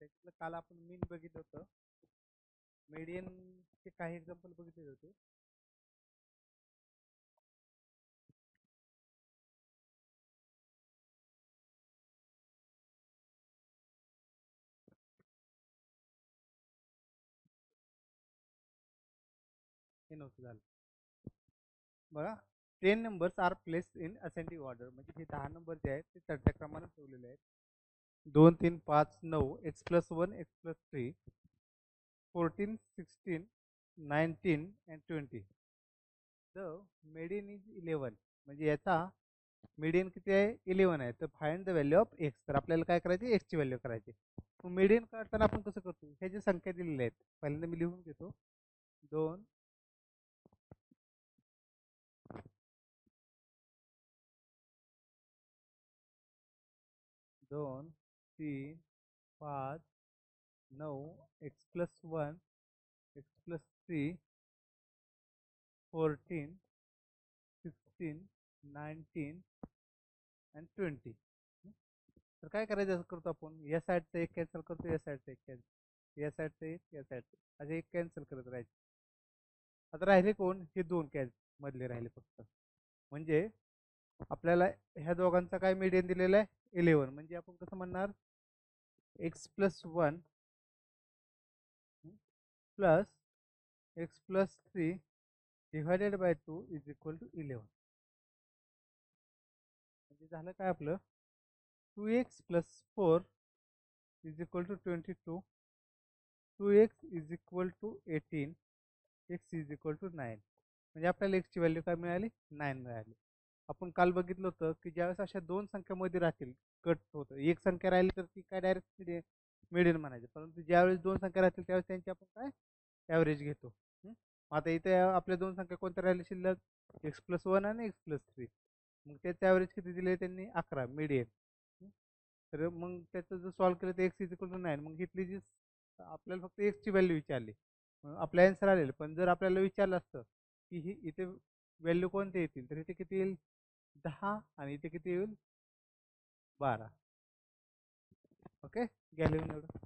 त्याच्यातलं काल आपण मीन बघितलं होतं. मीडियनचे काही एक्झाम्पल बघितले होते. हे नव्हतं झालं. बघा, 10 numbers are place in ascending order, म्हणजे हे 10 नंबर जे आहेत ते चढत्या क्रमाने ठेवलेले आहेत. 2 3 5 9 x+1 x+3 14 16 19 and 20. The median is 11, म्हणजे याचा मीडियन किती आहे? 11 आहे. तर find the value of x. तर आपल्याला काय करायचे? एक्सची व्हॅल्यू करायची. मग मीडियन काढताना आपण कसं करतो? ह्या ज्या संख्या दिलेल्या आहेत पहिल्यांदा मी लिहून घेतो. 2 2 3 5 9 x+1 x+3 14 16 19 and 20. तर काय करायचं? असं करतो आपण, या साईडचं एक कॅन्सल करतो, या साईडचं एक कॅन्सल, या साईडचं एक, या साईडचं असे एक कॅन्सल करत राहायचे. आता राहिले कोण? हे दोन मधले राहिले फक्त. म्हणजे आपल्याला ह्या दोघांचा काय मीडियन दिलेला आहे? 11. म्हणजे आपण कसं म्हणणार? x+1 plus x+3 divided by 2 is equal to 11. म्हणजे झालं काय आपलं? 2x+4 is equal to 22, 2x is equal to 18, x is equal to 9. म्हणजे आपल्याला एक्सची व्हॅल्यू काय मिळाली? 9 मिळाली. आपण काल बघितलं होतं की ज्यावेळेस अशा दोन संख्यामध्ये राहतील, कट होतं, एक संख्या राहिली तर ती काय डायरेक्ट मिडियन म्हणायचे. परंतु ज्यावेळेस दोन संख्या राहतील त्यावेळेस त्यांची आपण काय ॲव्हरेज घेतो. आता इथे आपल्या दोन संख्या कोणत्या राहिल्या शिल्लक? x+1 आणि x+3. मग त्याचं ॲव्हरेज किती दिले त्यांनी? 11 मिडियन. तर मग त्याचं जर सॉल्व्ह केलं तर एक्स इज इक्वल टू 9. मग इथली जी आपल्याला फक्त एक्सची व्हॅल्यू विचारली, आपल्या आन्सर आलेलं. पण जर आपल्याला विचारलं असतं की ही इथे व्हॅल्यू कोणते येतील, तर इथे किती येईल? 10 आणि इथे किती येईल? 12. ओके, घ्या लिहून एवढं.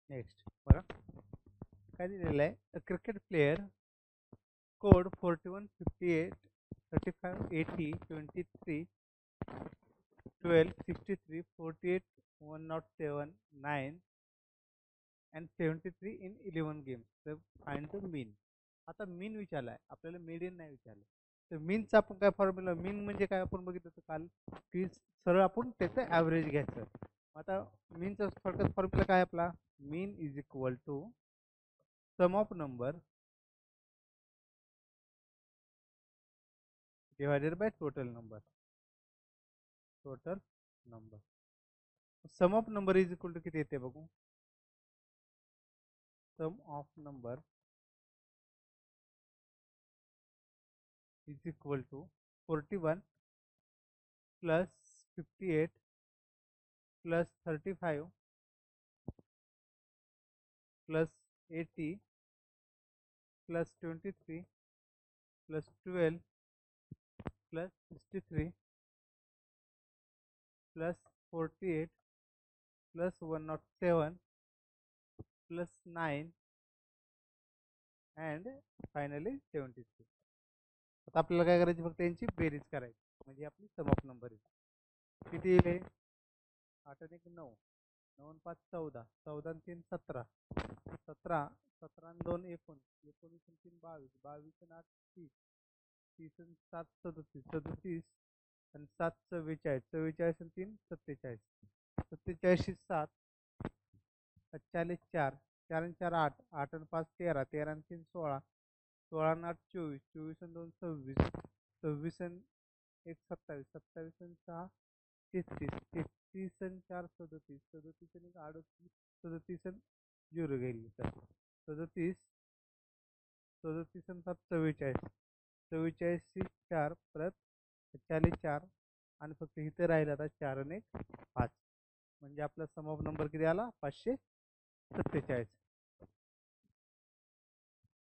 नेक्स्ट बघा काय दिलेलं आहे. अ cricket player scored 41 58 35 80 23 12 63 48 107 9 and 73 in 11 games. तर फाइंड द मीन. आता मीन विचारला आहे आपल्याला, मीडियन नाही विचारलं. तर मीनचा आपण काय फॉर्म्युला? मीन म्हणजे काय आपण बघितलं होतं काल, की सरळ आपण त्याचं ॲव्हरेज घ्यायचं. आता मीनचा थोडक्यात फॉर्म्युला काय आपला? Mean is equal to sum of number divided by total number. Total number. Sum of number is equal to किती येते बघू? Sum of number is equal to 41 plus 58 plus 35 plus 80 plus 23 plus 12 plus 63 plus 48 plus 107 plus 9 and finally 73. आता आपल्याला काय करायची? फक्त यांची बेरीज करायची, म्हणजे आपली सम ऑफ नंबर किती येईल? 8 आणि 9 9 आणि 5 14, 14 आणि 3 17, 17, 17 आणि 2 19, 19 आणि 3 22, 22 आणि 8 30, 30 आणि 7 37, 37 आणि 7 44, 44 आणि 3 47, 47 7, 40 4, 4 आणि 4 8, 8 आणि 5 13, 13 आणि 3 16, 16 आणि 8 24, 24 आणि 2 26, 26 आणि 1 27, 27 आणि 6 33, 33 आणि 4 37, 37 आणि 1 38, 37 आणि 0 गेली तर 37, 37 आणि 7 44, 44 4 परत 40 4 आणि फक्त इथे राहिला आता 4 आणि 1 5. म्हणजे आपला सम ऑफ नंबर किती आला 547.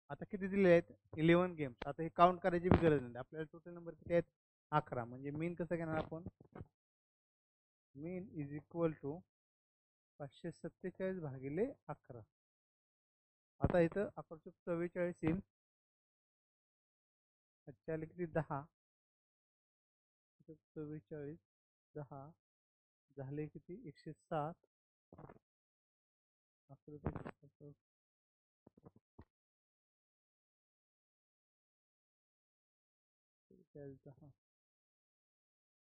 आता किती दिले आहेत 11 गेम्स. आता हे काउंट करायची भी गरज नाही, आपल्याला टोटल नंबर किती आहेत 11. म्हणजे मीन कसं घेणार आपण, मीन इज इक्वल टू 547 भागिले 11. आता इथं आपण 44 येईल, 40 किती 10, 44 10 झाले किती 107, 11 10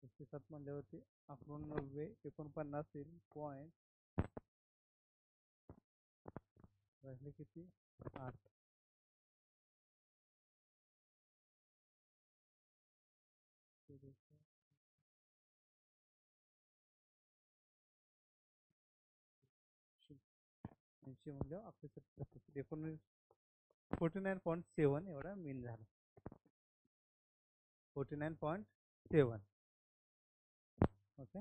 107 म्हणल्यावरती 11 49 येईल पॉईंट राहिले किती 8. ऐंशी म्हणजे 49.7 एवढा मीन झाला. 49.7. ओके.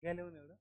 घ्या लिहून एवढं.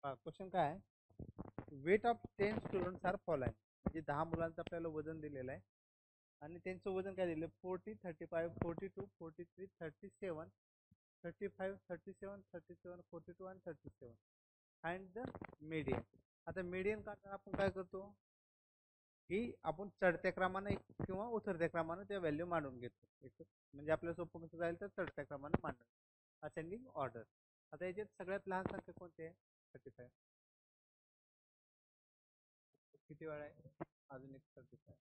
क्वेश्चन काय आहे, weight of 10 students are following. म्हणजे 10 मुलांचं आपल्याला वजन दिलेलं आहे आणि त्यांचं वजन काय दिलं 40 35 42 43 37 35 37 37 42 आणि 37 फाइंड द मीडियन. आता मीडियन काढताना आपण काय करतो की आपण चढत्या क्रमाने किंवा उतरत्या क्रमाने त्या व्हॅल्यू मांडून घेतो. म्हणजे आपल्याला सोपं कसं जाईल तर चढत्या क्रमाने मांडणं, असेंडिंग ऑर्डर. आता याच्यात सगळ्यात लहान संख्या कोणती आहे 35. किती वेळा आहे अजून एक 35.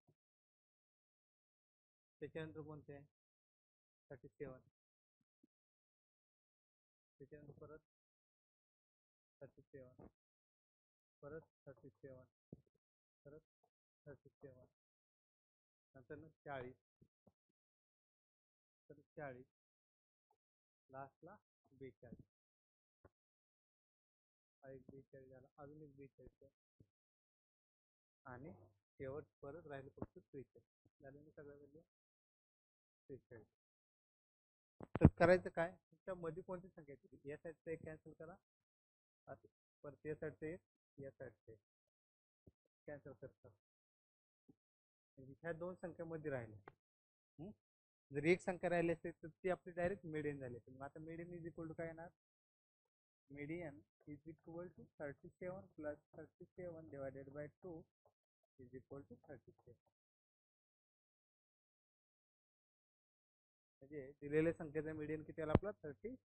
त्याच्यानंतर कोणते आहे 37. त्याच्यानंतर परत 37, परत 37, परत 37, नंतर 40, तर 40, लास्टला 42. हा एक 42 झाला, अजून एक 42 आणि शेवट परत राहिले फक्त 43 झाले ना सगळ्या व्हॅल्यू 43. तर करायचं काय, तुमच्या मध्ये कोणती संख्या येते या साईडचं एक कॅन्सल करा, परत या साईडचं एक, या साईडचं एक कॅन्सल करतात. ह्या दोन संख्यामध्ये राहिल्या. जर एक संख्या राहिली असते तर ती आपली डायरेक्ट मिडियन झाली असते. मग आता मिडियन इज इक्वल टू काय येणार? Median is equal to 37 plus 37 divided by 2 is equal to 37. म्हणजे दिलेल्या संख्येचा मीडियन किती आला आपला? 37.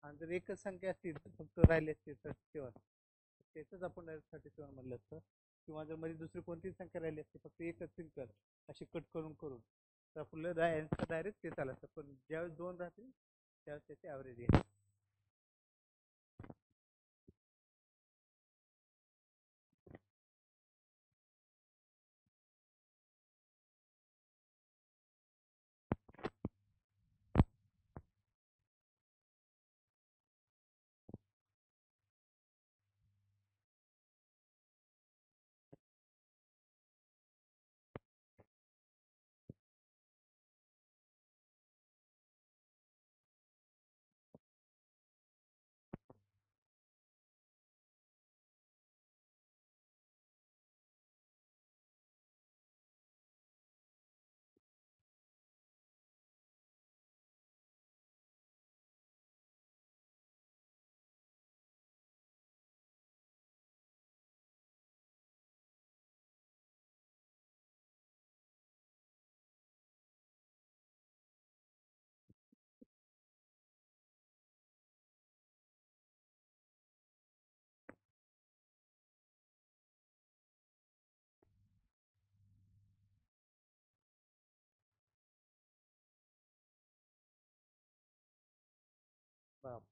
आणि जर एकच संख्या असतील तर फक्त राहिली असते 37, त्याच आपण डायरेक्ट 37 म्हणलं असतं. किंवा जर मध्ये दुसरी कोणतीच संख्या राहिली असते फक्त एकच सिंगल अशी कट करून करून तर आपलं आन्सर डायरेक्ट तेच आलं असतं. पण ज्यावेळेस दोन राहतील त्यावेळेस त्याचे ॲव्हरेज येईल.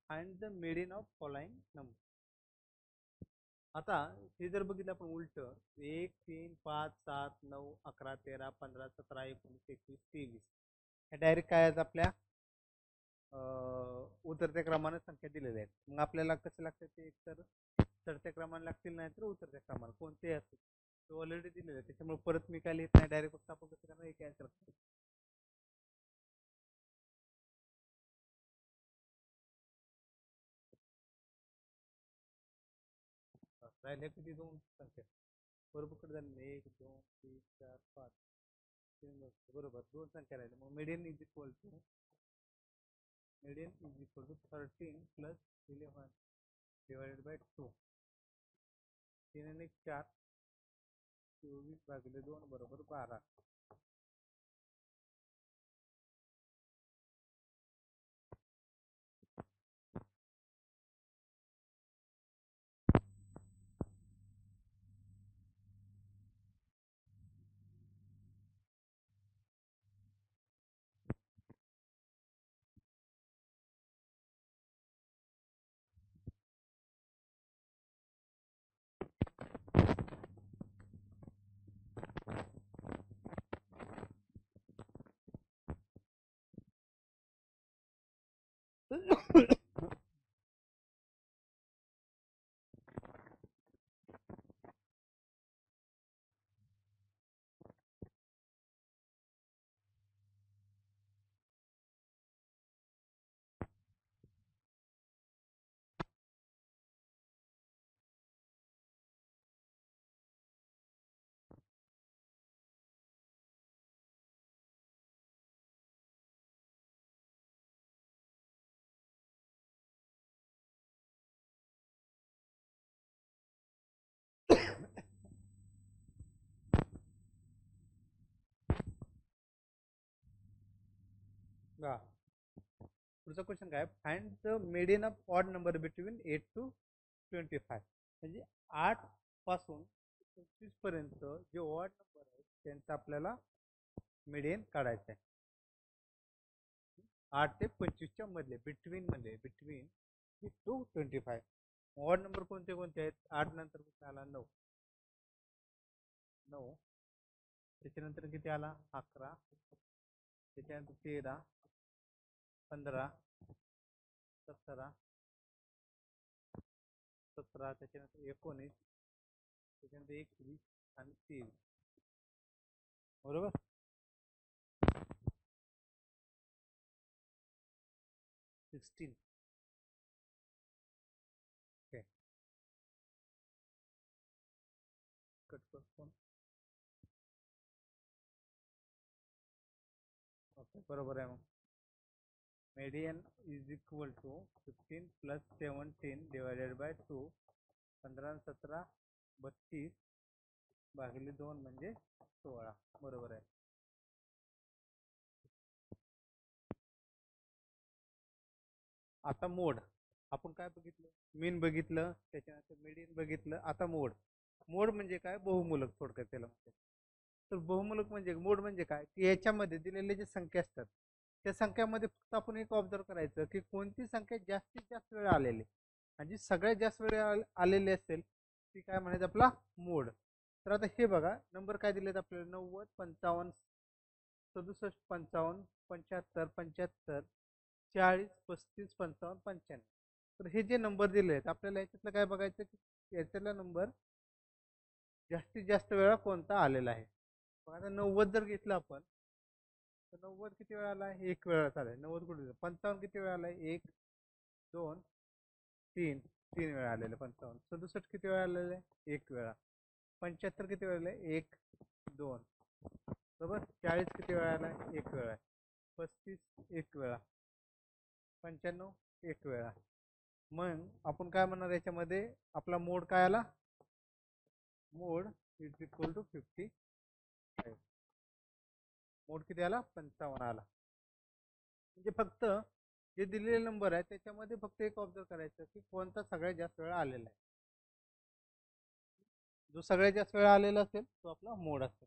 Find the median of following number. आता हे जर बघितलं आपण उलट 1 3 5 7 9 11 13 15 17 19 21 23 हे डायरेक्ट काय आहेत आपल्या उतरत्या क्रमाने संख्या दिलेल्या आहेत. मग आपल्याला कसं लागतं ते एक तर चढत्या क्रमाने लागतील नाही तर उतरत्या क्रमाने कोणते असतील ते ऑलरेडी दिलेले आहे. त्याच्यामुळे परत मी काय लिहित नाही, डायरेक्ट फक्त आपण कसं करणार एक आन्सर राहिले किती? दोन संख्या बरोबर कडे झाले 1 2 3 4 5 बरोबर दोन संख्या राहिले. मग median is equal to 13 plus 11 divided by 2. 3 आणि 4 24 भागिले 2 बरोबर 12. पुढचा क्वेश्चन काय? Find the median of odd number between 8 to 25. म्हणजे 8 पासून 25 पर्यंत जे ऑड नंबर आहेत त्यांचा आपल्याला मीडियन काढायचा आहे. 8 ते 25च्या मधले बिटवीन मध्ये बिटवीन 8 टू 25. ऑड नंबर कोणते कोणते आहेत? 8 नंतर किती आला? 9. त्याच्यानंतर किती आला? 11. त्याच्यानंतर 13 15 17 त्याच्यानंतर 19 त्याच्यानंतर 21 आणि 23. बरोबर. 16. कट करतो. ओके बरोबर आहे. मग median is equal to 15 plus 17 divided by 2. 15 17 32 भागिले 2 म्हणजे 16. बरोबर आहे. आता मोड आपण काय बघितलं, मीन बघितलं, त्याच्यानंतर मीडियन बघितलं. आता मोड. मोड म्हणजे काय, बहुमूलक थोडक्यात त्याला म्हणतात. तर बहुमूलक म्हणजे मोड म्हणजे काय, की याच्यामध्ये दिलेले जे संख्या असतात त्या संख्यामध्ये फक्त आपण एक ऑब्झर्व करायचं की कोणती संख्या जास्तीत जास्त वेळ आलेली आणि जी सगळ्यात जास्त वेळ आलेली असेल ती काय म्हणायचं, आपला मोड. तर आता हे बघा नंबर काय दिलेत आपल्याला, 90 55 67 55 75 75 40 35 55 95. तर हे जे नंबर दिले आहेत आपल्याला याच्यातलं काय बघायचं की याच्यातला नंबर जास्तीत जास्त वेळा कोणता आलेला आहे. मग आता 90 जर घेतलं आपण तर 90 किती वेळा आला, एक वेळा आलाय. 90 कुठे, 55 किती वेळा आलाय, एक 2 3 3 वेळा आलेलं 55. 67 किती वेळा आलेलं आहे, एक वेळा. 75 किती वेळा आलंय, एक 2. बरोबर. 40 किती वेळा आलाय, एक वेळा. 35 एक वेळा. 95 एक वेळा. मग आपण काय म्हणणार याच्यामध्ये, आपला मोड काय आला, मोड इज इक्वल टू 55. मोड किती आला, 55 आला. म्हणजे फक्त जे दिलेले नंबर आहे त्याच्यामध्ये फक्त एक ऑब्झर्व करायचं की कोणता सगळ्यात जास्त वेळा आलेला आहे. जो सगळ्यात जास्त वेळा आलेला असेल तो आपला मोड असेल.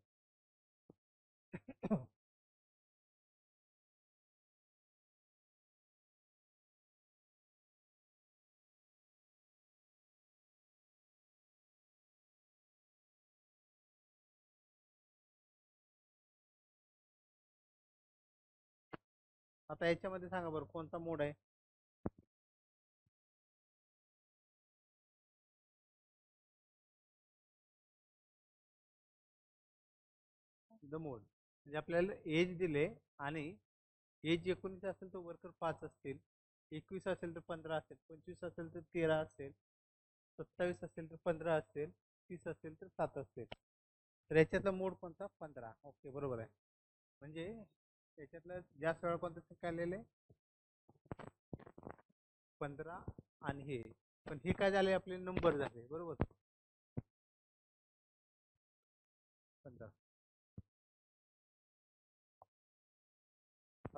आता याच्यामध्ये सांगा बरं कोणता मोड आहे. द मोड म्हणजे आपल्याला एज दिले आणि एज 19 असेल तर वर्कर 5 असतील, 21 असेल तर 15 असेल, 25 असेल तर 13 असेल, 27 असेल तर 15 असेल, 30 असेल तर 7 असेल. तर याच्यातला मोड कोणता, 15. ओके बरोबर आहे. म्हणजे याच्यातला जास्त वेळा कोणता संख्या आलेले, 15 आणि हे. पण हे काय झाले, आपले नंबर झाले. बरोबर. 15.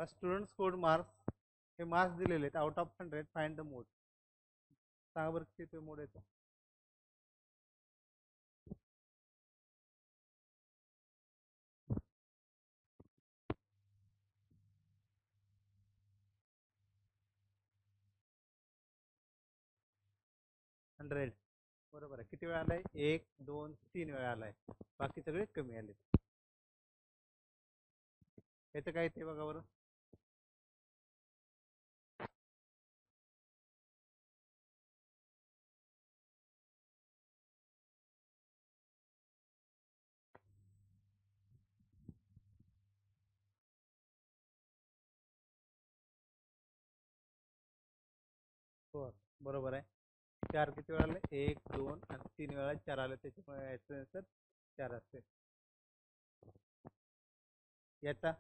स्टुडंट स्कोर्ड मार्क्स, हे मार्क्स दिलेले आहेत आउट ऑफ 100. फाइंड द मोड. सांगा बरं किती मोड येतो. हंड्रेड. बरोबर आहे. किती वेळा आलाय, एक 2 3 वेळा आलाय, बाकी सगळे कमी आले. याचं काय ते बघा बरं. हो बरोबर आहे. 4 किती वेळा आले, एक 2 आणि 3 वेळा 4 आले, त्याच्यामुळे याचं आन्सर 4 असेल. याचा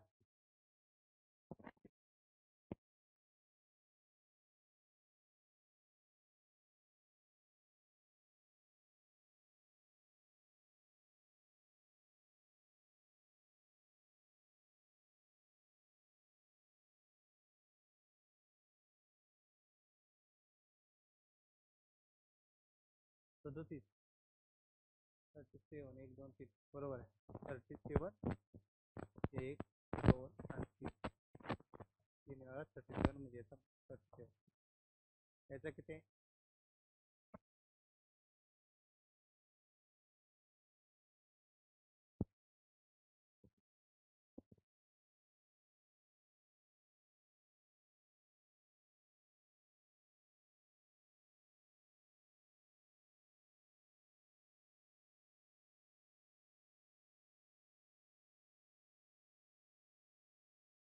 37. 37 1 2 3. बरोबर आहे. 37 एक 2 आणि 3 वेळा 37 म्हणजे याचा 37. याचा किती,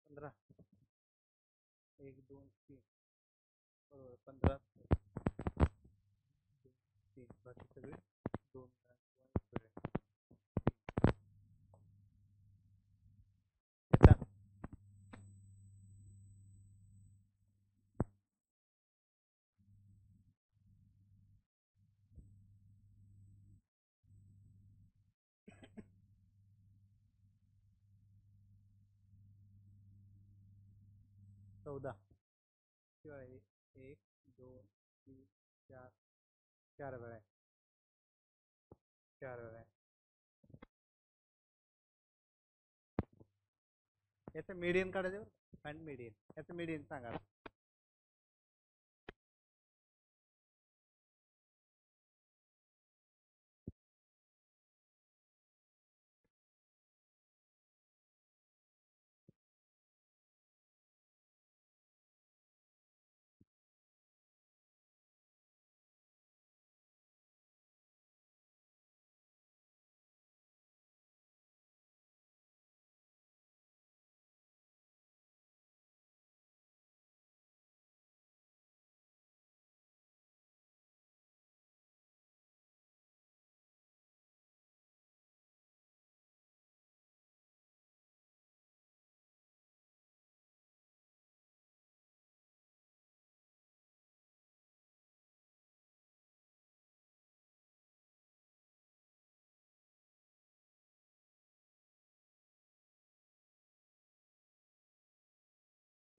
15. 1 2 3. बरोबर 15 3. बाकी सगळे 2 वेळा किंवा 1 वेळा. 14 किंवा 1 2 3 4 4 वेळा आहे, 4 वेळा आहे. याचं मीडियन काढायचं आणि मीडियन, याचं मीडियन सांगा.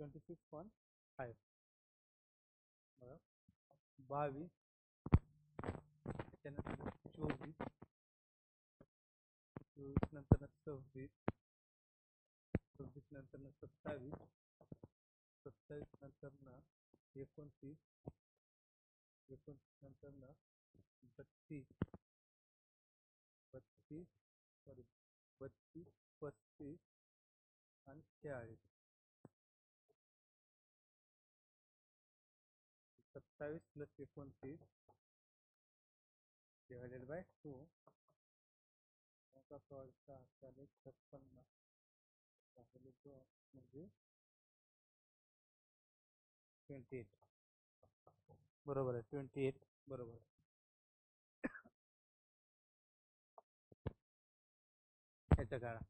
$26.5 बरं. 22 त्याच्यानंतर 24 नंतर 26 नंतर 27 नंतर 29 नंतर 32 सॉरी 32 35 आणि 40. 27 प्लस 29 डिवायडेड बाय 2 म्हणजे 28. बरोबर आहे, 28 बरोबर. याच्या काळा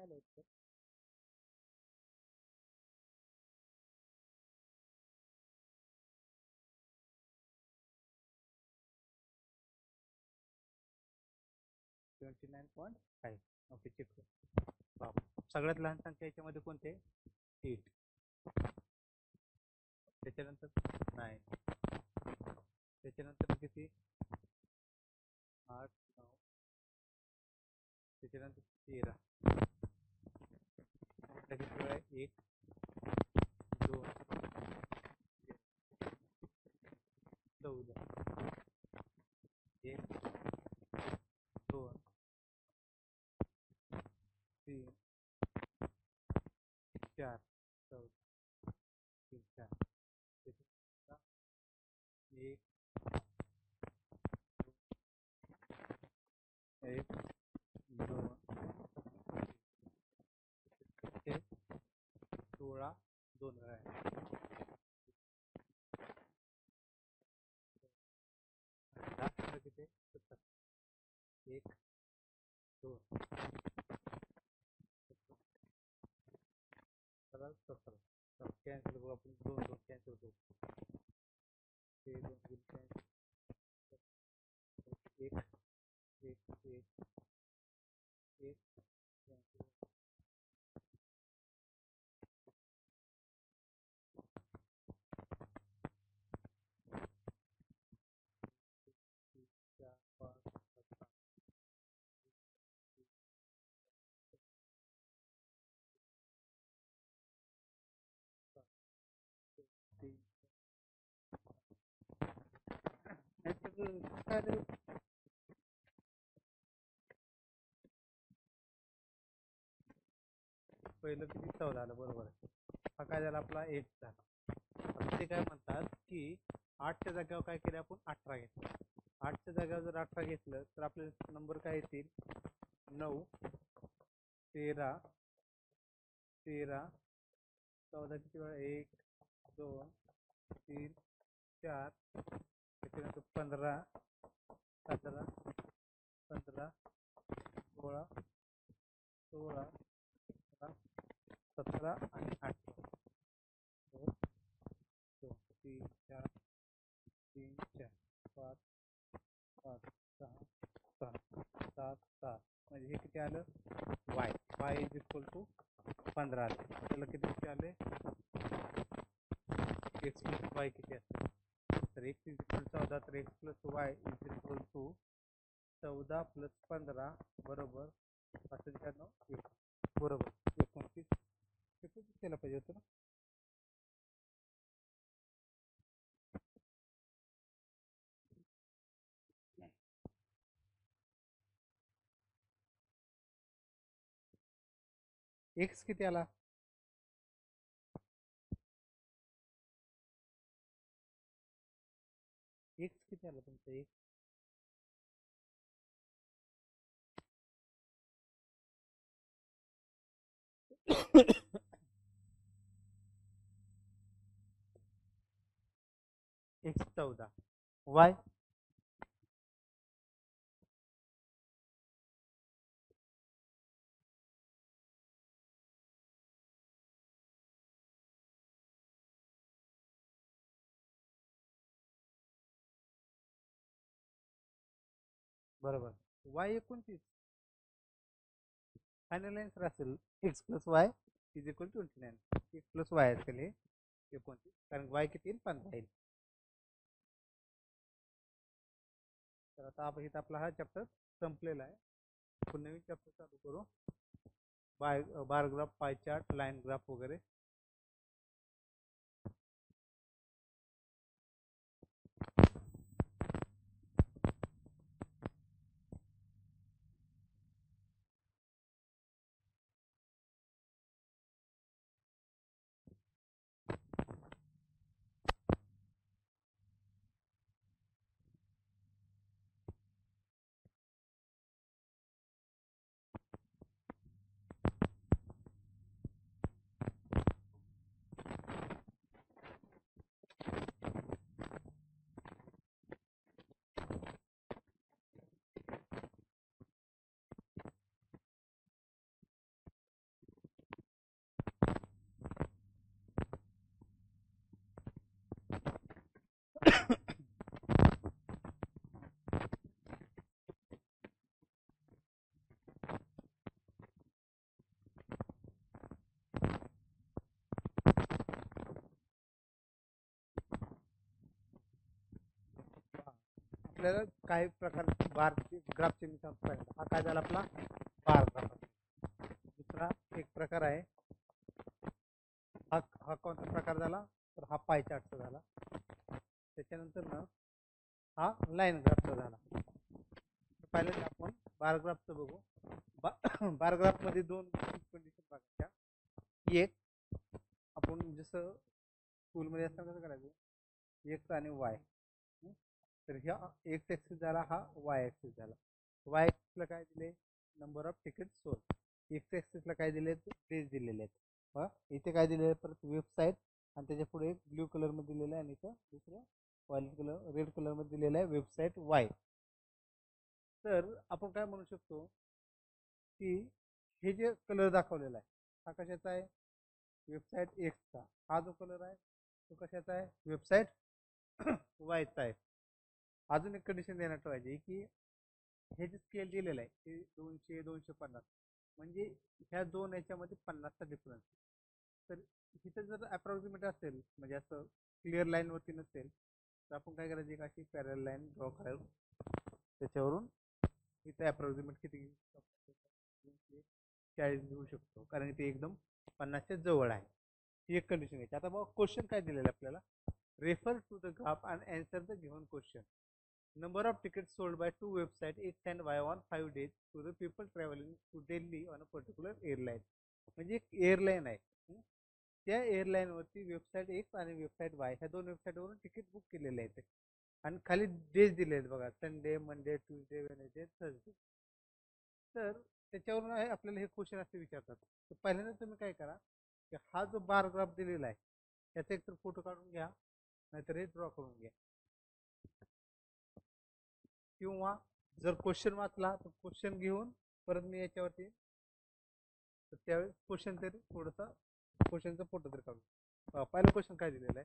आलं उत्तर. $29.5. ओके, चेक करू. सगळ्यात लहान संख्या याच्यामध्ये कोणते? 8. त्याच्यानंतर 9. त्याच्यानंतर किती? 8, 9. त्याच्यानंतर 13. किती वेळा? 1, 2, 14. 1, 2, 3, 4, 14, 3, 4. 1, 1, 2, 16, 2 वेळा. 10 किती? 17. 1, 2, 17. कॅन्सल करू आपण. 2 2 कॅन्सल करू. 2 2 कॅन्सल. 1 1 1 1 कॅन्सल. 4 5 7 3. पहिलं किती? 14 आलं, बरोबर आहे. हा काय झाला आपला? 8 झाला. आता ते काय म्हणतात की 8च्या जागेवर काय केलं आपण? 18 घेतलं. 8च्या जागेवर जर 18 घेतलं तर आपले नंबर काय येतील? 9, 13, 14 किती वेळा? 1, 2, 3, 4. त्याच्यानंतर 15, 17, 16, 17 आणि 18. 2 2 3 4 3 4 5 5 6 7 7 7. म्हणजे हे किती आलं? y. y is equal to 15 आलं. आपल्याला किती आले? x प्लस y किती असतं? तर x इज इक्वल 14, तर x plus y is equal to 14 plus 15 बरोबर 95. बरोबर 29. केलं पाहिजे होतं ना. एक्स किती आला? एक्स किती आला तुमचा? एक्स 14. वाय बरोबर. वाय 29. फायनल आन्सर असेल x plus Y is equal 29. X plus Y असेल हे 29, कारण वाय किती येईल? 15 येईल. तर आता आपण इथं आपला हा चॅप्टर संपलेला आहे. आपण नवीन चॅप्टर चालू करू. Bar graph, pie chart, line graph वगैरे. आपल्याला काही प्रकार बार ग्राफचे मी सांगतो. हा काय झाला आपला बार ग्राफ. दुसरा एक प्रकार आहे, हा हा कोणता प्रकार झाला तर हा पाय चार्टचा झाला. त्याच्यानंतर ना हा लाईन ग्राफचा झाला. पहिल्यांदा आपण बार ग्राफचं बघू. बार ग्राफ मध्ये दोन कंडिशन बघायच्या. एक आपण जसं स्कूलमध्ये असताना कसं करायचं, एक्स आणि वाय. तर ह्या एक्स ऍक्सिस झाला, हा वाय ऍक्सिस झाला. वाय ऍक्सिसला काय दिले, number of ticket sold. X ऍक्सिसला काय दिले, डेज दिलेले आहेत. इथे काय दिलेलं आहे परत वेबसाईट, आणि त्याच्या पुढे एक ब्ल्यू कलर मध्ये दिलेलं आहे आणि इथं दुसरं व्हाईट कलर रेड कलर मध्ये दिलेलं आहे वेबसाईट वाय. तर आपण काय म्हणू शकतो की हे जे कलर दाखवलेला आहे हा कशाचा आहे, वेबसाईट एक्सचा. हा जो कलर आहे तो कशाचा आहे, वेबसाईट वायचा आहे. अजून एक कंडिशन देण्यात पाहिजे की हे जे स्केल दिलेलं आहे ते 200 250, म्हणजे ह्या दोन याच्यामध्ये 50चा डिफरन्स. तर इथं जर अप्रॉक्सिमेट असेल, म्हणजे असं क्लिअर लाईन वरती नसेल, तर आपण काय करायचं, एक अशी पॅरल लाईन ड्रॉ करायला, त्याच्यावरून इथे अप्रॉक्सिमेट किती घेऊ शकतो, 40 घेऊ शकतो, कारण ते एकदम 50च्या जवळ आहे. ही एक कंडिशन घ्यायची. आता बघा क्वेश्चन काय दिलेलं आहे आपल्याला, refer to the graph and answer the given question. Number of tickets sold by two websites X and Y on 5 days to the people traveling to Delhi on a particular airline. म्हणजे एक airline आहे, त्या airline वरती website x आणि website Y ह्या दोन website वरून ticket book केलेले आहेत, आणि खाली डेज दिले आहेत बघा, Sunday, Monday, Tuesday, Wednesday, Thursday. तर त्याच्यावरून आहे आपल्याला हे क्वेश्चन असे विचारतात. तर पहिल्यांदा तुम्ही काय करा की हा जो बार ग्राफ दिलेला आहे त्याचा एक तर फोटो काढून घ्या, नाहीतर हे ड्रॉ करून घ्या, किंवा जर क्वेश्चन वाचला तर क्वेश्चन घेऊन परत मी याच्यावरती, तर त्यावेळेस क्वेश्चन तरी थोडंसं क्वेश्चनचा फोटो तरी काढू. पहिला क्वेश्चन काय दिलेला आहे,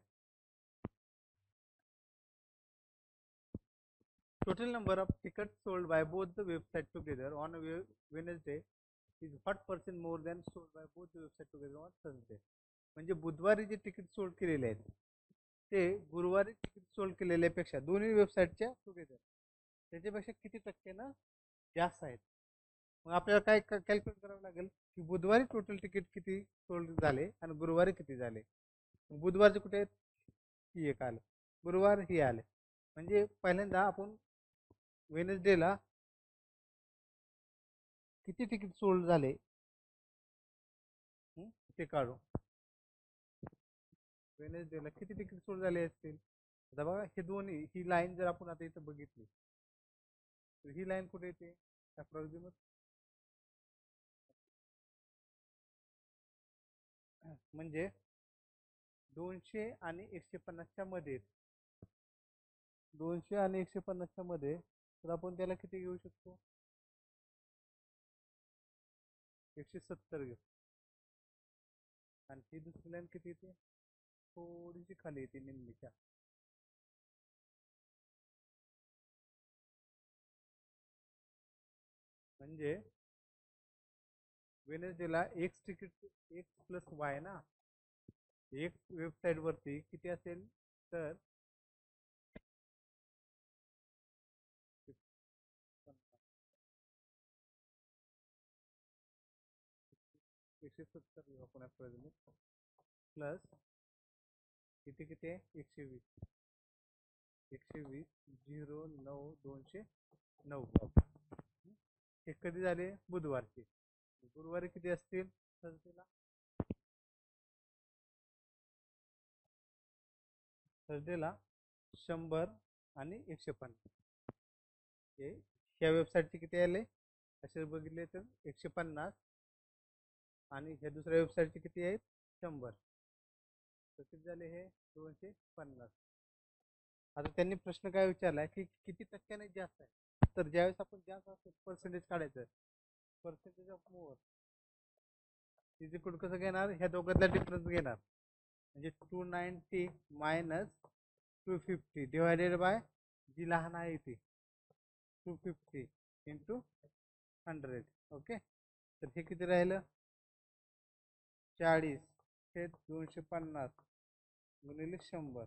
total number of tickets sold by both the website together on a Wednesday is what percent more than sold by both the website together on Thursday. म्हणजे बुधवारी जे तिकीट सोल्ड केलेले आहेत ते गुरुवारी तिकीट सोल्ड केलेल्यापेक्षा दोन्ही वेबसाईटच्या टुगेदर त्याच्यापेक्षा किती टक्क्यानं जास्त आहेत. मग आपल्याला काय कॅल्क्युलेट करावं लागेल की बुधवारी टोटल तिकीट किती सोल्ड झाले आणि गुरुवारी किती झाले. बुधवारचे कुठे आहेत, ही एक आलं, गुरुवार ही आले. म्हणजे पहिल्यांदा आपण वेनसडेला किती तिकीट सोल्ड झाले ते काढू. वेनसडेला किती तिकीट सोल्ड झाले असतील, आता बघा हे दोन्ही, ही लाईन जर आपण आता इथं बघितली तर ही लाईन कुठे येते, अप्रॉक्सिमेट म्हणजे 200 आणि 150च्या मध्ये, 200 आणि 150च्या मध्ये, तर आपण त्याला किती घेऊ शकतो, 170 घेऊ. आणि ही दुसरी लाईन किती येते, थोडीशी खाली येते निम्मीच्या. म्हणजे वेनेसडेला X ticket X plus Y ना, एक्स वेबसाईट वरती किती असेल तर 170 घेऊ आपण प्लस किती किती आहे, 120, 120 0 9 209. हे कधी झाले, बुधवारचे. गुरुवारी किती असतील, थर्सडेला, थर्सडेला 100 आणि 150. हे ह्या वेबसाईटचे किती आले असे बघितले तर 150, आणि ह्या दुसऱ्या वेबसाईटचे किती आहेत 100, तर किती झाले हे 250. आता त्यांनी प्रश्न काय विचारलाय की किती टक्क्याने जास्त आहे, तर ज्यावेळेस आपण जास्त असेल पर्सेंटेज काढायचं, percentage of more is equal कसं घेणार, ह्या दोघांतला डिफरन्स घेणार, म्हणजे 290 मायनस 250 डिवायडेड बाय जी लहान आहे ती 250 इंटू 100. ओके, तर हे किती राहिलं, 40 हे 250 गुणिले 100,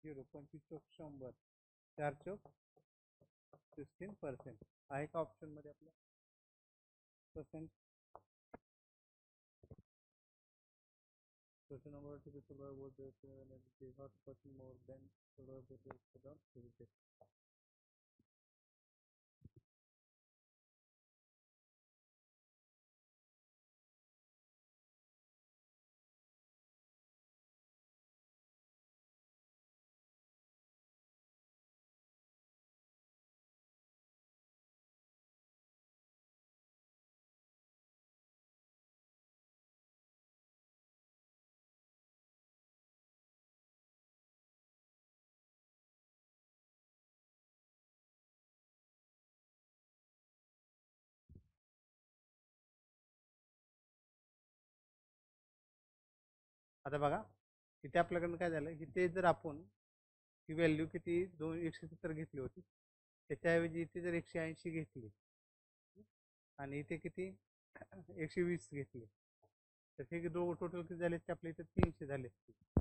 0 25 चौक 100 4 चौक 16% आहे का ऑप्शन मध्ये आपल्या percent question number to be solved was the not person more than solved the आता बघा इथे आपल्याकडनं काय झालं इथे जर आपण ही व्हॅल्यू किती 170 घेतली होती त्याच्याऐवजी इथे जर 180 घेतली आणि इथे किती 120 घेतली तर हे टोटल किती झाले असते आपल्या इथे 300 झाले असते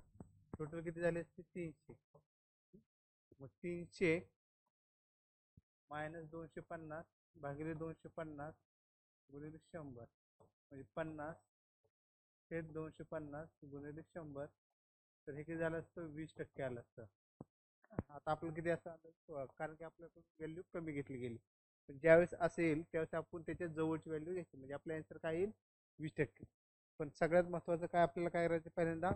टोटल किती झाले असते 300 मग 300 मायनस 250 भागिले 250 गुणिले 100 म्हणजे 50 छेद 250 गुणिले 100 तर हे किती झालं असतं 20% आलं असतं आता आपलं किती असं कारण की आपल्याकडून व्हॅल्यू कमी घेतली गेली पण ज्यावेळेस असेल त्यावेळेस आपण त्याच्या जवळची व्हॅल्यू घ्यायची म्हणजे आपला आन्सर काय येईल 20% पण सगळ्यात महत्वाचं काय आपल्याला काय करायचं पहिल्यांदा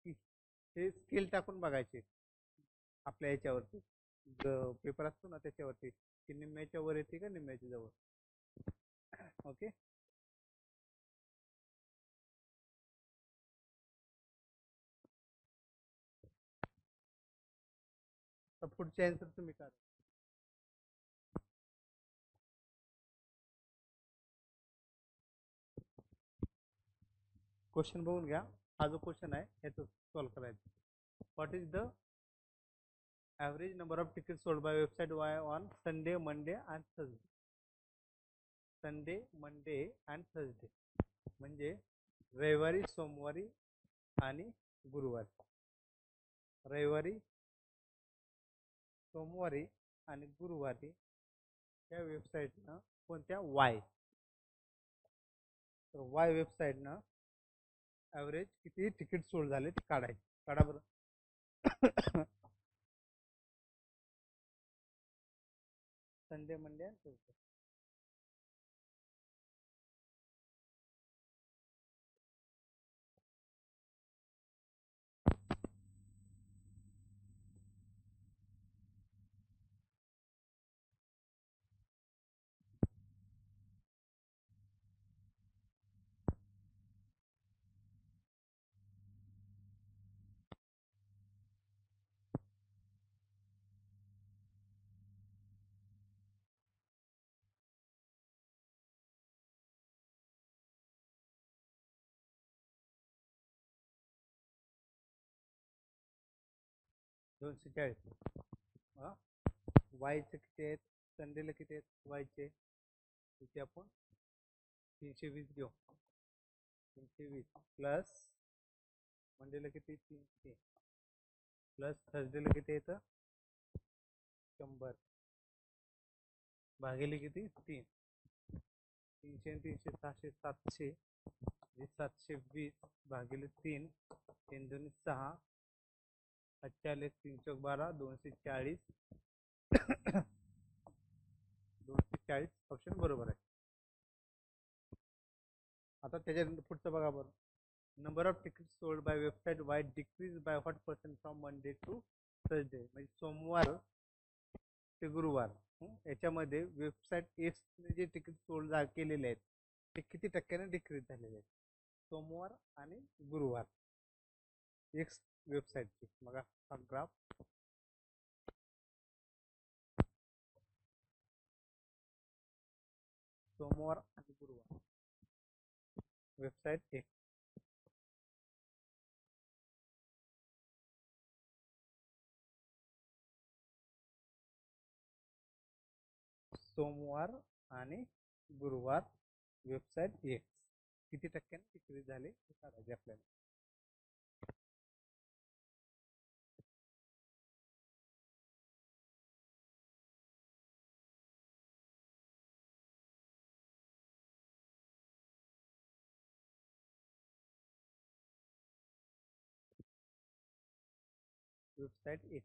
हे स्केल टाकून बघायचे आपल्या याच्यावरती पेपर असतो ना त्याच्यावरती की निम्म्याच्या वर येते का निम्म्याच्या जवळ ओके तर पुढचे आन्सर तुम्ही करा क्वेश्चन बघून घ्या हा जो क्वेश्चन आहे ह्याचं सॉल्व्ह करायचं what is the average number of tickets sold by website on Sunday, Monday and Thursday. Sunday, Monday and Thursday म्हणजे रविवारी सोमवारी आणि गुरुवारी रविवारी सोमवारी आणि गुरुवारी या वेबसाईटनं कोणत्या वाय तर वाय वेबसाईटनं ॲव्हरेज किती तिकीट सोल्ड झाले ते काढायचे काढा बरं संडे मंडे आणि ट्यूसडे $240 हां वायचे किती आहेत संडेला किती आहेत वायचे इथे आपण 320 घेऊ 320 प्लस मंडेला किती 300 प्लस थर्सडेला किती येतं 100 भागिले किती 3 300 आणि 300 600 700 720 भागिले 3 3 2 6 40 3 चौक 12 240 240 ऑप्शन बरोबर आहे आता त्याच्यानंतर पुढचं बघा बरं number of ticket sold by website Y decrease by what percent from Monday to Thursday म्हणजे सोमवार ते गुरुवार याच्यामध्ये वेबसाईट एक्सने जे तिकीट सोल्ड केलेले आहेत ते किती टक्क्याने डिक्रीज झालेले आहेत सोमवार आणि गुरुवार एक्स वेबसाईटची बघा हा ग्राफ सोमवार आणि गुरुवार वेबसाईट एक्स सोमवार आणि गुरुवार वेबसाईट एक्स किती टक्क्याने डिक्रीज झाले हे काढायचे आपल्याला वेबसाईट एक.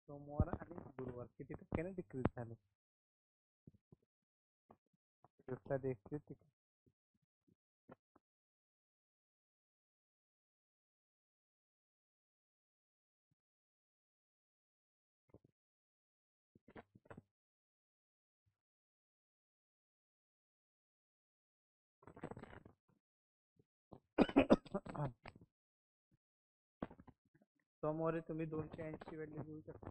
सोमवार आणि गुरुवार किती टक्क्याने डिक्रीज झाले? वेबसाईट एकचे तिकीट. सोमवारी तुम्ही 280 व्हॅल्यू घेऊ शकता.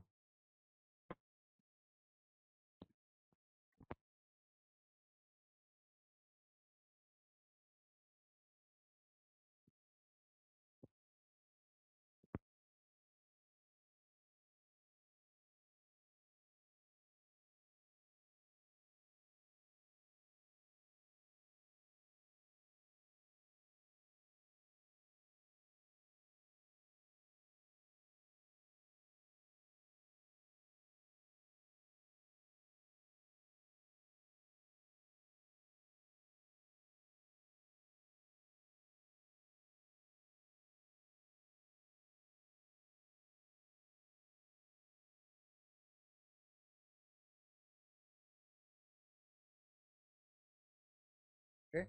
ओके.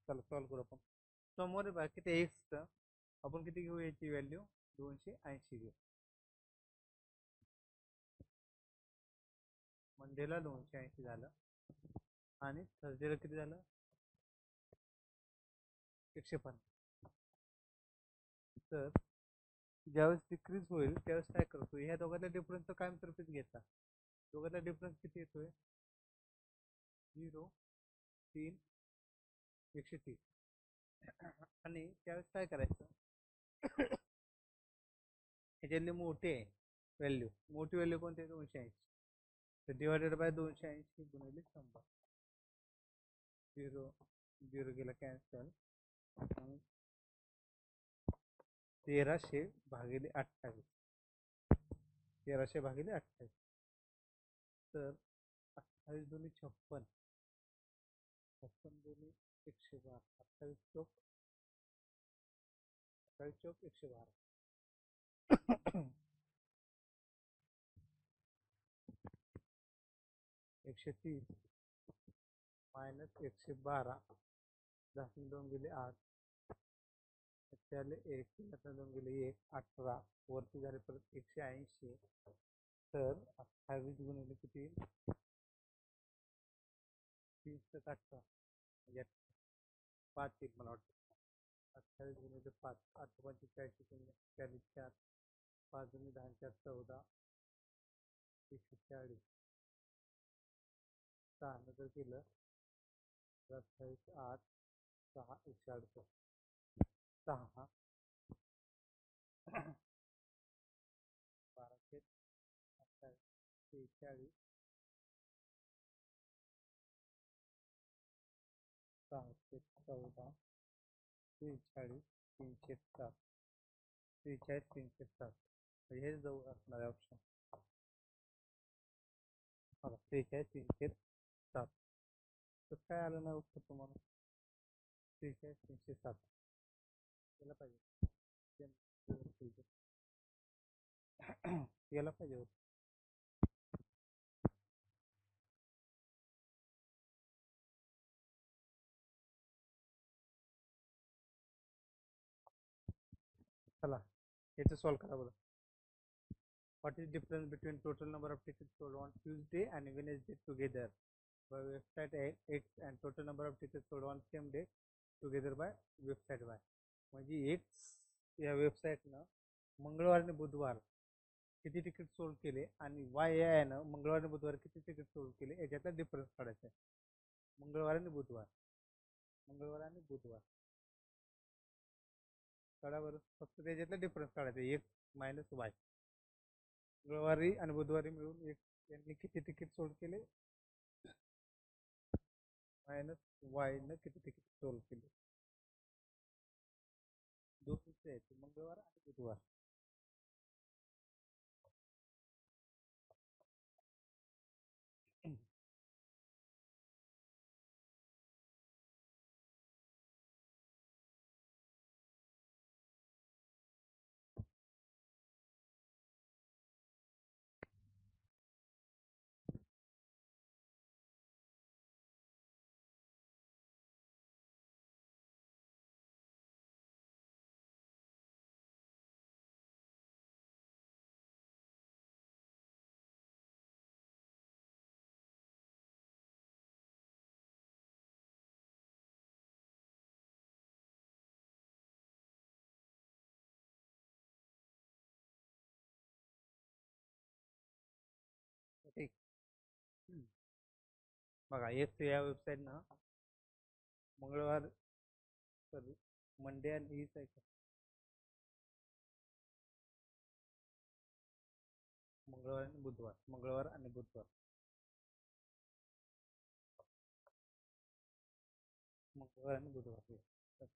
चला सॉल्व करू आपण. सोमवारी बघा किती एक्स, आपण किती घेऊ याची व्हॅल्यू? 280 घेऊ. मंडेला 280 झालं आणि थर्सडेला किती झालं? 150. तर ज्यावेळेस डिक्रीज होईल त्यावेळेस काय करतो, ह्या दोघांच्या डिफरन्सचा कायमस्वरूपीच घेता. दोघांचा डिफरन्स किती येतोय? 0, 3, 130. आणि त्यावेळेस काय करायचं, ह्याच्यातली मोठी मोठी व्हॅल्यू कोणती आहे? 280. तर डिवायडेड बाय 280 गुणिले 100. 0 0 गेला कॅन्सल. 1300 भागिले 28. 1300 भागिले 28. तर 28 दोन्ही 56. 56 दोन्ही 112. 28 चौक 112. 130 मायनस 112. 10 2 गेले 8. त्याले 1 2 गेले 1 18. वरती झाले परत 180. तर 28 गुणिले किती? 318 म्हणजे 5 येईल मला वाटतं. 28 गुणिले 5 8 45 40 4 5 गुणिले 10 4 14 140. 6 नंतर केलं 28 8 6 168. 6 12 28 43 6 14 43 307. 43 307 हे जवळ असणार आहे ऑप्शन. बघा 43 307. तर काय आलं नाही उत्तर तुम्हाला? 43 307 याला पाहिजे. याला पाहिजे होतं. चला याचं सॉल्व करा बरं. What is difference between total number of tickets sold on Tuesday and Wednesday together by website X and total number of tickets sold on same day together by website Y. म्हणजे X या वेबसाईटनं मंगळवार आणि बुधवार किती ticket sold केले आणि Y या आहे मंगळवार आणि बुधवार किती तिकीट सोल्ड केले याच्यातला डिफरन्स काढायचा आहे. मंगळवार आणि बुधवार काढा बरं. फक्त त्याच्यातला डिफरन्स काढायचा X मायनस Y. मंगळवारी आणि बुधवारी मिळून यांनी किती तिकीट सोल्ड केले मायनस वाय न किती तिकीट सोल्ड केले. दोनच आहेत मंगळवार आणि बुधवार. ठीक. बघा एक या वेबसाईटनं मंगळवार सॉरी मंडे आणि हीच आहे मंगळवार आणि बुधवार मंगळवार आणि बुधवार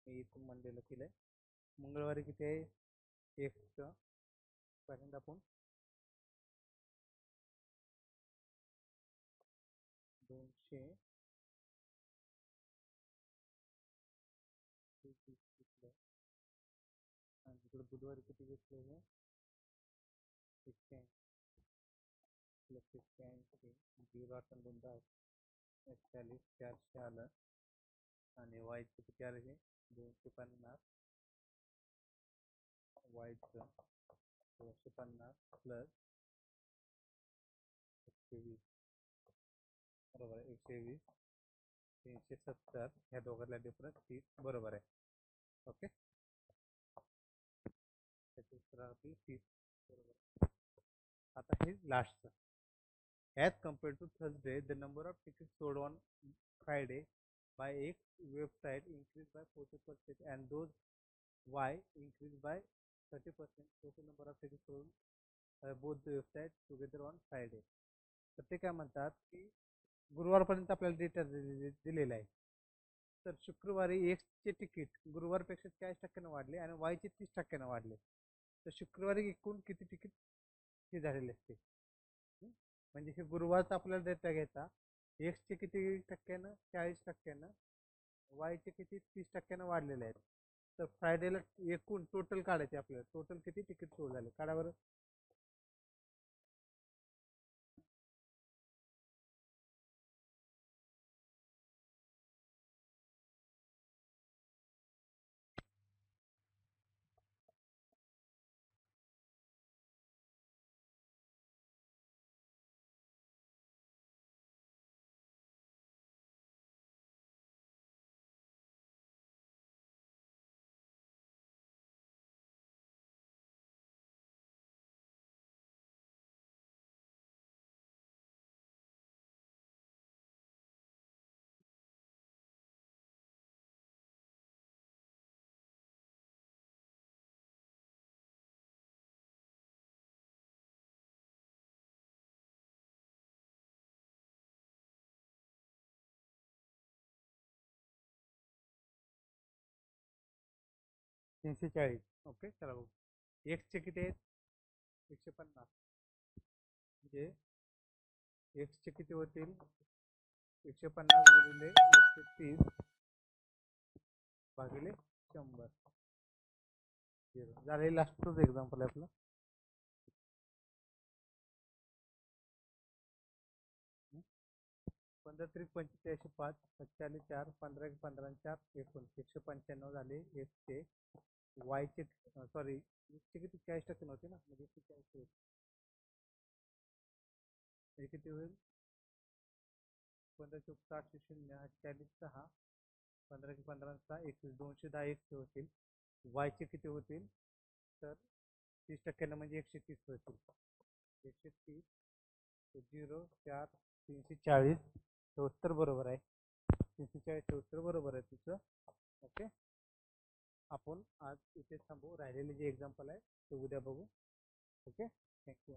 मी इथून मंडेला केलंय. मंगळवारी किती आहे एक्सचं पर्यंत आपण 200 आणि इकडे बुधवारी किती घेतलं 81 प्लस 81 0 8 2 10 41 400 आलं आणि वायचं किती आलं हे 250 वायचं 250 प्लस 120 बरोबर आहे 120 370 ह्या दोघांना डिफरन्स 30 बरोबर आहे. ओके त्याची उत्तर आपली 30 बरोबर. आता हे लास्टचं. As compared to Thursday, the number of tickets sold on Friday by X website increased by 40% and those Y increased by 30%. Total number of tickets sold by both the websites together on Friday. तर ते काय म्हणतात की गुरुवारपर्यंत आपल्याला data दिलेला आहे. तर शुक्रवारी एक्सचे तिकीट गुरुवारपेक्षा 40% वाढले आणि वायचे 30% वाढले. तर शुक्रवारी एकूण किती तिकीट हे झालेले असते म्हणजे हे गुरुवारचा आपल्याला डेटा घ्यायचा. एक्सचे किती टक्क्यानं 40%, वायचे किती 30% वाढलेले आहेत. तर फ्रायडेला एकूण टोटल काढायचे आपल्याला. टोटल किती तिकीट सोल्ड झाले काढा बरं. $340. ओके चला बघू. एक्सचे किती आहेत 150 म्हणजे एक्सचे किती होतील 150 गुणिले 130 भागिले 100 झाले. लास्टच एक्झाम्पल आहे आपलं. 15 3 45 5 45 4 15 15 4 19 195 झाले एक्सचे. वायचे सॉरी एक्सचे किती 40% नव्हते ना, म्हणजे 140 होईल. हे किती होईल? 15 चौक 60 शून्य 40 6 15 की 15 6 21 210 एक्स होतील. वायचे किती होतील? तर 30% म्हणजे 130 होतील. 130 0 4 340 हे उत्तर बरोबर आहे. 340 उत्तर बरोबर आहे तुझं. ओके, आपण आज इथे थांबू. राहिलेले जे एक्झाम्पल आहे ते उद्या बघू. Okay, thank you.